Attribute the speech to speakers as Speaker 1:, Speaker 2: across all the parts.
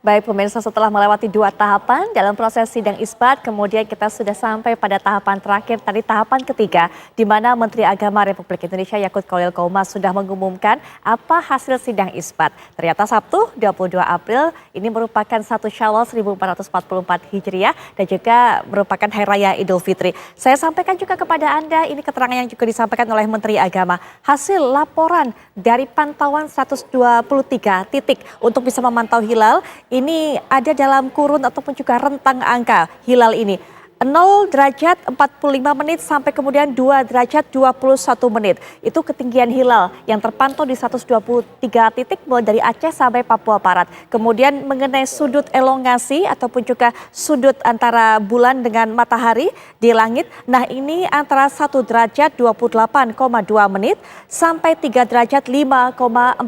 Speaker 1: Baik pemirsa, setelah melewati 2 tahapan dalam proses sidang isbat, kemudian kita sudah sampai pada tahapan terakhir, tadi tahapan ketiga, di mana Menteri Agama Republik Indonesia Yakut Khalil Qomas sudah mengumumkan apa hasil sidang isbat. Ternyata Sabtu 22 April ini merupakan 1 Syawal 1444 Hijriah dan juga merupakan Hari Raya Idul Fitri. Saya sampaikan juga kepada Anda, ini keterangan yang juga disampaikan oleh Menteri Agama. Hasil laporan dari pantauan 123 titik untuk bisa memantau hilal, ini ada dalam kurun ataupun juga rentang angka hilal ini. 0 derajat 45 menit sampai kemudian 2 derajat 21 menit. Itu ketinggian hilal yang terpantau di 123 titik mulai dari Aceh sampai Papua Barat. Kemudian mengenai sudut elongasi ataupun juga sudut antara bulan dengan matahari di langit. Nah ini antara 1 derajat 28,2 menit sampai 3 derajat 5,45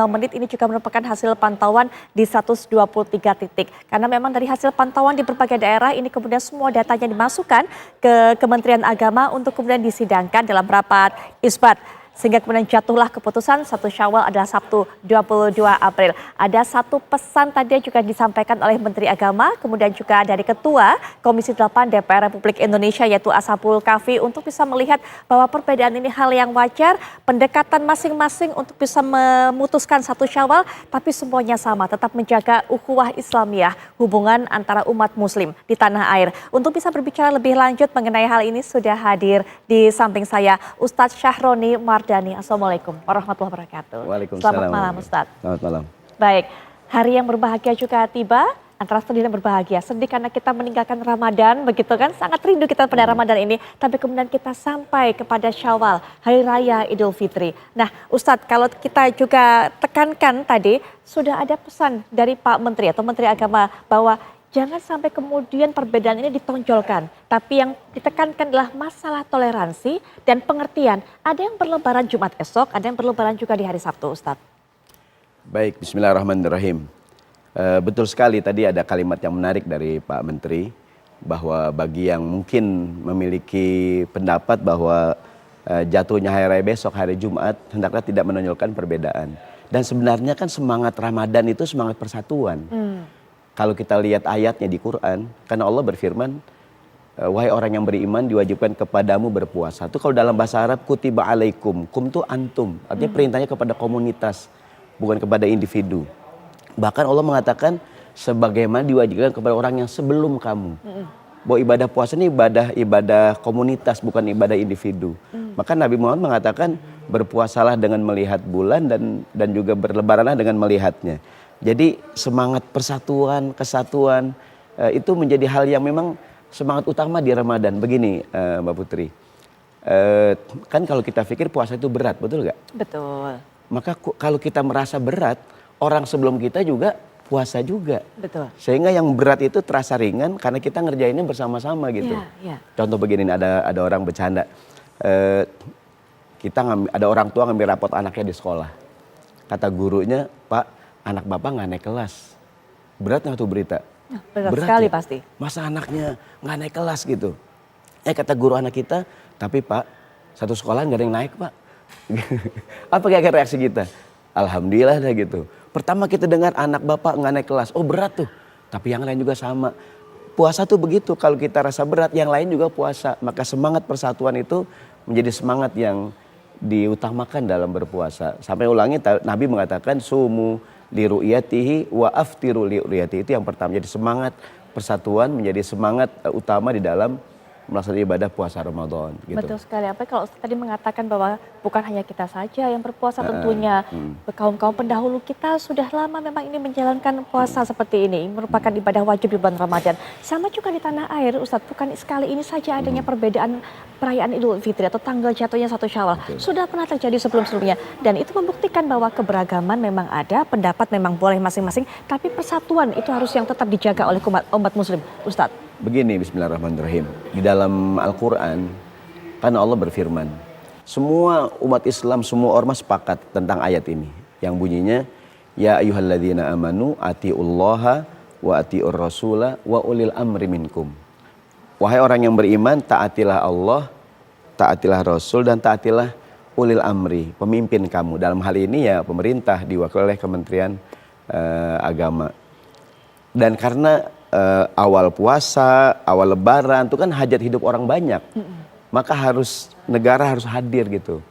Speaker 1: menit. Ini juga merupakan hasil pantauan di 123 titik. Karena memang dari hasil pantauan di berbagai daerah ini kemudian semua datanya dimasukkan ke Kementerian Agama untuk kemudian disidangkan dalam rapat isbat. Sehingga kemudian jatuhlah keputusan 1 Syawal adalah Sabtu 22 April. Ada satu pesan tadi yang juga disampaikan oleh Menteri Agama, kemudian juga dari Ketua Komisi 8 DPR Republik Indonesia yaitu Ashabul Kahfi untuk bisa melihat bahwa perbedaan ini hal yang wajar, pendekatan masing-masing untuk bisa memutuskan 1 Syawal, tapi semuanya sama, tetap menjaga ukhuwah Islamiyah, hubungan antara umat muslim di tanah air. Untuk bisa berbicara lebih lanjut mengenai hal ini sudah hadir di samping saya Ustadz Syahroni Mardani. Assalamualaikum warahmatullahi wabarakatuh.
Speaker 2: Waalaikumsalam.
Speaker 1: Selamat malam Ustadz.
Speaker 2: Selamat malam.
Speaker 1: Baik, hari yang berbahagia juga tiba, antara sedih dan berbahagia. Sedih karena kita meninggalkan Ramadan, begitu kan? Sangat rindu kita pada Ramadan ini. Tapi kemudian kita sampai kepada Syawal, Hari Raya Idul Fitri. Nah Ustadz, kalau kita juga tekankan tadi, sudah ada pesan dari Pak Menteri atau Menteri Agama bahwa jangan sampai kemudian perbedaan ini ditonjolkan. Tapi yang ditekankan adalah masalah toleransi dan pengertian. Ada yang berlebaran Jumat esok, ada yang berlebaran juga di hari Sabtu, Ustadz.
Speaker 2: Baik, bismillahirrahmanirrahim. Betul sekali tadi ada kalimat yang menarik dari Pak Menteri. Bahwa bagi yang mungkin memiliki pendapat bahwa jatuhnya hari raya besok, hari Jumat, hendaklah tidak menonjolkan perbedaan. Dan sebenarnya kan semangat Ramadan itu semangat persatuan. Kalau kita lihat ayatnya di Quran, karena Allah berfirman, wahai orang yang beriman diwajibkan kepadamu berpuasa. Itu kalau dalam bahasa Arab kutiba alaikum, kum itu antum, artinya perintahnya kepada komunitas, bukan kepada individu. Bahkan Allah mengatakan sebagaimana diwajibkan kepada orang yang sebelum kamu. Bahwa ibadah puasa ini ibadah komunitas, bukan ibadah individu. Maka Nabi Muhammad mengatakan berpuasalah dengan melihat bulan dan juga berlebaranlah dengan melihatnya. Jadi semangat persatuan, kesatuan itu menjadi hal yang memang semangat utama di Ramadan. Begini Mbak Putri, kan kalau kita pikir puasa itu berat, betul nggak?
Speaker 1: Betul.
Speaker 2: Maka kalau kita merasa berat, orang sebelum kita juga puasa juga.
Speaker 1: Betul.
Speaker 2: Sehingga yang berat itu terasa ringan karena kita ngerjainnya bersama-sama gitu. Contoh begini, ada orang bercanda, ada orang tua ngambil rapot anaknya di sekolah. Kata gurunya, Pak, anak bapak nggak naik kelas. Berat nggak tuh berita?
Speaker 1: Berat sekali ya? Pasti.
Speaker 2: Masa anaknya nggak naik kelas gitu? Kata guru anak kita, tapi Pak, satu sekolah nggak ada yang naik Pak. Apa kayak reaksi kita? Alhamdulillah dah gitu. Pertama kita dengar anak bapak nggak naik kelas, oh berat tuh. Tapi yang lain juga sama. Puasa tuh begitu, kalau kita rasa berat, yang lain juga puasa. Maka semangat persatuan itu menjadi semangat yang diutamakan dalam berpuasa. Sampai ulangi, Nabi mengatakan sumu liru'yatihi wa aftiru liru'yatihi. Itu yang pertama, jadi semangat persatuan menjadi semangat utama di dalam melaksanakan ibadah puasa Ramadan gitu.
Speaker 1: Betul sekali. Apa kalau tadi mengatakan bahwa bukan hanya kita saja yang berpuasa, tentunya kaum-kaum pendahulu kita sudah lama memang ini menjalankan puasa seperti ini, merupakan ibadah wajib di bulan Ramadan. Sama juga di tanah air Ustadz, bukan sekali ini saja adanya perbedaan perayaan Idul Fitri atau tanggal jatuhnya 1 Syawal. Sudah pernah terjadi sebelum-sebelumnya dan itu membuktikan bahwa keberagaman memang ada, pendapat memang boleh masing-masing, tapi persatuan itu harus yang tetap dijaga oleh umat muslim, Ustadz.
Speaker 2: Begini, bismillahirrahmanirrahim. Di dalam Al-Quran, kan Allah berfirman, semua umat Islam, semua ormas sepakat tentang ayat ini. Yang bunyinya, ya ayyuhalladzina amanu atiullaha wa atiur rasula wa ulil amri minkum. Wahai orang yang beriman, taatilah Allah, taatilah Rasul, dan taatilah ulil amri, pemimpin kamu. Dalam hal ini ya pemerintah diwakili oleh Kementerian Agama. Dan karena awal puasa, awal lebaran itu kan hajat hidup orang banyak. Maka negara harus hadir gitu.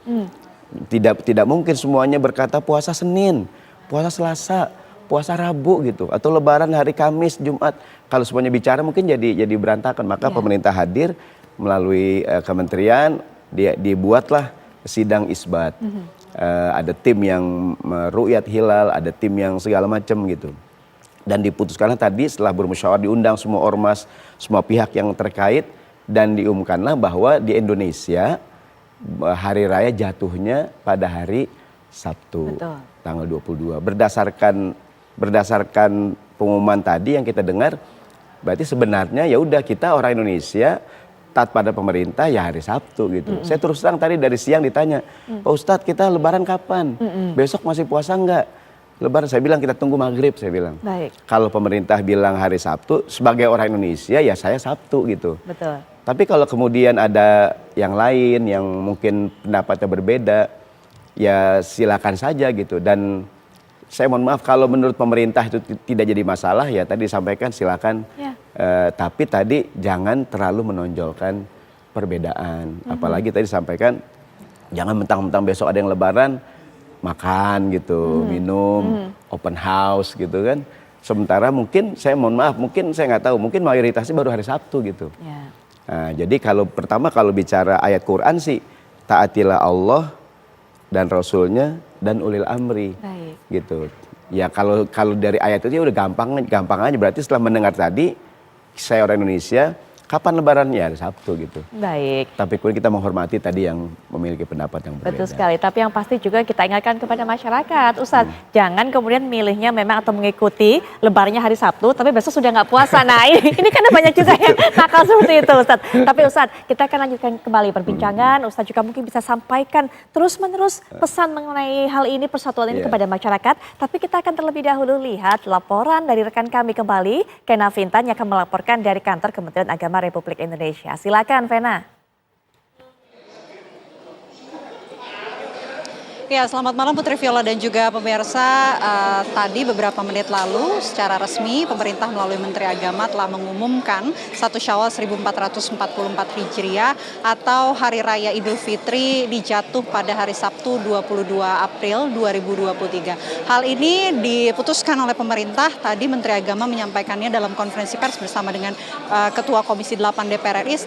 Speaker 2: Tidak mungkin semuanya berkata puasa Senin, puasa Selasa, puasa Rabu gitu, atau lebaran hari Kamis, Jumat. Kalau semuanya bicara mungkin jadi berantakan. Maka pemerintah hadir melalui kementerian, dibuatlah sidang isbat. Ada tim yang meru'yat hilal, ada tim yang segala macam gitu. Dan diputuskanlah tadi setelah bermusyawarah, diundang semua ormas, semua pihak yang terkait, dan diumumkanlah bahwa di Indonesia hari raya jatuhnya pada hari Sabtu. Betul. Tanggal 22. Berdasarkan pengumuman tadi yang kita dengar, berarti sebenarnya ya udah, kita orang Indonesia taat pada pemerintah ya hari Sabtu gitu. Saya terus terang tadi dari siang ditanya, Pak Ustadz, kita lebaran kapan? Besok masih puasa enggak? Lebaran, saya bilang kita tunggu maghrib, saya bilang. Baik. Kalau pemerintah bilang hari Sabtu, sebagai orang Indonesia ya saya Sabtu gitu. Betul. Tapi kalau kemudian ada yang lain yang mungkin pendapatnya berbeda, ya silakan saja gitu. Dan saya mohon maaf kalau menurut pemerintah itu tidak jadi masalah, ya tadi disampaikan silakan. Ya. Tapi tadi jangan terlalu menonjolkan perbedaan. Apalagi tadi disampaikan jangan mentang-mentang besok ada yang lebaran, makan gitu, minum, open house gitu kan. Sementara mungkin, saya mohon maaf, mungkin saya nggak tahu, mungkin mayoritasnya baru hari Sabtu gitu. Ya. Nah, jadi kalau bicara ayat Quran sih, taatilah Allah dan Rasulnya dan ulil amri. Baik. Gitu. Ya kalau dari ayat itu ya udah gampang aja. Berarti setelah mendengar tadi, saya orang Indonesia, kapan lebarannya? Hari Sabtu gitu. Baik. Tapi kemudian kita menghormati tadi yang memiliki pendapat yang berbeda.
Speaker 1: Betul sekali. Tapi yang pasti juga kita ingatkan kepada masyarakat, Ustadz, jangan kemudian milihnya memang atau mengikuti lebarannya hari Sabtu, tapi besok sudah nggak puasa. Nah ini kan banyak juga yang nakal seperti itu, Ustadz. Tapi Ustadz, kita akan lanjutkan kembali perbincangan. Ustadz juga mungkin bisa sampaikan terus-menerus pesan mengenai hal ini, persatuan ini kepada masyarakat. Tapi kita akan terlebih dahulu lihat laporan dari rekan kami kembali, Kena Fintan, yang akan melaporkan dari kantor Kementerian Agama Republik Indonesia. Silakan, Vena.
Speaker 3: Ya, selamat malam Putri Viola dan juga pemirsa. Tadi beberapa menit lalu secara resmi pemerintah melalui Menteri Agama telah mengumumkan 1 Syawal 1444 Hijriah atau Hari Raya Idul Fitri dijatuh pada hari Sabtu 22 April 2023. Hal ini diputuskan oleh pemerintah. Tadi Menteri Agama menyampaikannya dalam konferensi pers bersama dengan Ketua Komisi 8 DPR RI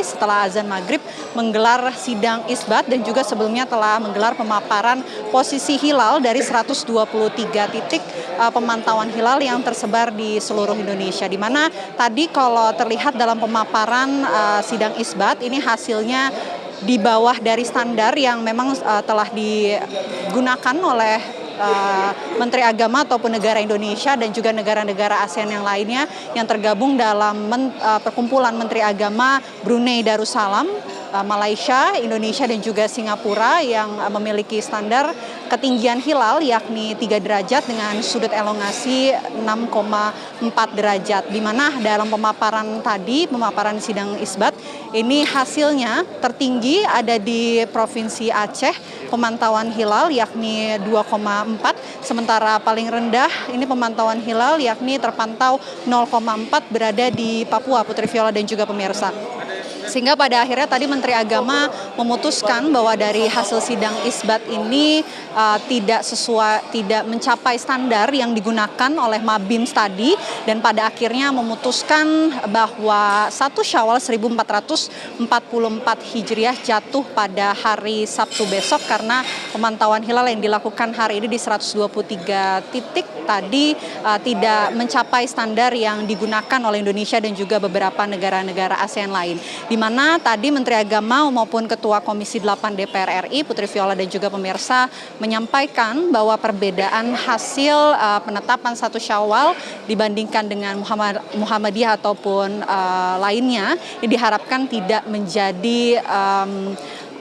Speaker 3: setelah azan maghrib menggelar sidang isbat, dan juga sebelumnya telah menggelar pemaparan posisi hilal dari 123 titik pemantauan hilal yang tersebar di seluruh Indonesia. Di mana tadi kalau terlihat dalam pemaparan sidang isbat ini hasilnya di bawah dari standar yang memang telah digunakan oleh Menteri Agama ataupun negara Indonesia dan juga negara-negara ASEAN yang lainnya yang tergabung dalam perkumpulan Menteri Agama Brunei Darussalam, Malaysia, Indonesia dan juga Singapura yang memiliki standar ketinggian hilal yakni 3 derajat dengan sudut elongasi 6,4 derajat. Di mana dalam pemaparan sidang isbat ini hasilnya tertinggi ada di Provinsi Aceh, pemantauan hilal yakni 2,4, sementara paling rendah ini pemantauan hilal yakni terpantau 0,4 berada di Papua, Putri Viola dan juga pemirsa. Sehingga pada akhirnya tadi Menteri Agama memutuskan bahwa dari hasil sidang isbat ini tidak mencapai standar yang digunakan oleh Mabims tadi, dan pada akhirnya memutuskan bahwa 1 Syawal 1444 Hijriah jatuh pada hari Sabtu besok karena pemantauan hilal yang dilakukan hari ini di 123 titik tadi tidak mencapai standar yang digunakan oleh Indonesia dan juga beberapa negara-negara ASEAN lain. Di mana tadi Menteri Agama maupun Ketua Komisi 8 DPR RI, Putri Viola dan juga pemirsa, menyampaikan bahwa perbedaan hasil penetapan 1 Syawal dibandingkan dengan Muhammadiyah ataupun lainnya diharapkan tidak menjadi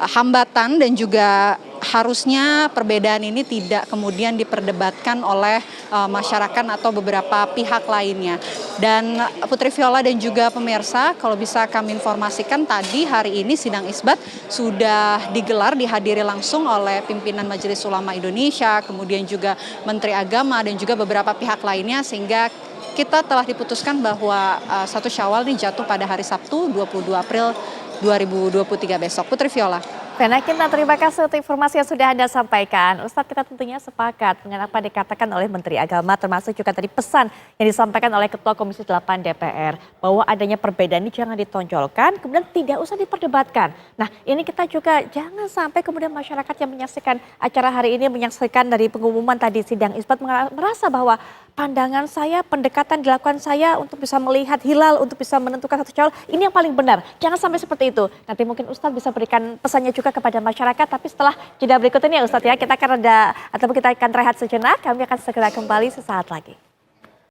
Speaker 3: hambatan, dan juga harusnya perbedaan ini tidak kemudian diperdebatkan oleh masyarakat atau beberapa pihak lainnya. Dan Putri Viola dan juga pemirsa, kalau bisa kami informasikan tadi hari ini sidang isbat sudah digelar, dihadiri langsung oleh pimpinan Majelis Ulama Indonesia, kemudian juga Menteri Agama dan juga beberapa pihak lainnya, sehingga kita telah diputuskan bahwa 1 Syawal ini jatuh pada hari Sabtu 22 April 2023 besok. Putri Viola.
Speaker 1: Vena Kinta, terima kasih untuk informasi yang sudah Anda sampaikan. Ustadz, kita tentunya sepakat dengan apa dikatakan oleh Menteri Agama, termasuk juga tadi pesan yang disampaikan oleh Ketua Komisi 8 DPR, bahwa adanya perbedaan ini jangan ditonjolkan, kemudian tidak usah diperdebatkan. Nah, ini kita juga jangan sampai kemudian masyarakat yang menyaksikan acara hari ini, menyaksikan dari pengumuman tadi sidang isbat, merasa bahwa pandangan saya, pendekatan dilakukan saya untuk bisa melihat hilal, untuk bisa menentukan 1 Syawal, ini yang paling benar. Jangan sampai seperti itu. Nanti mungkin Ustadz bisa berikan pesannya juga kepada masyarakat, tapi setelah jeda berikut ini ya Ustadz ya, kita akan rehat sejenak, kami akan segera kembali sesaat lagi.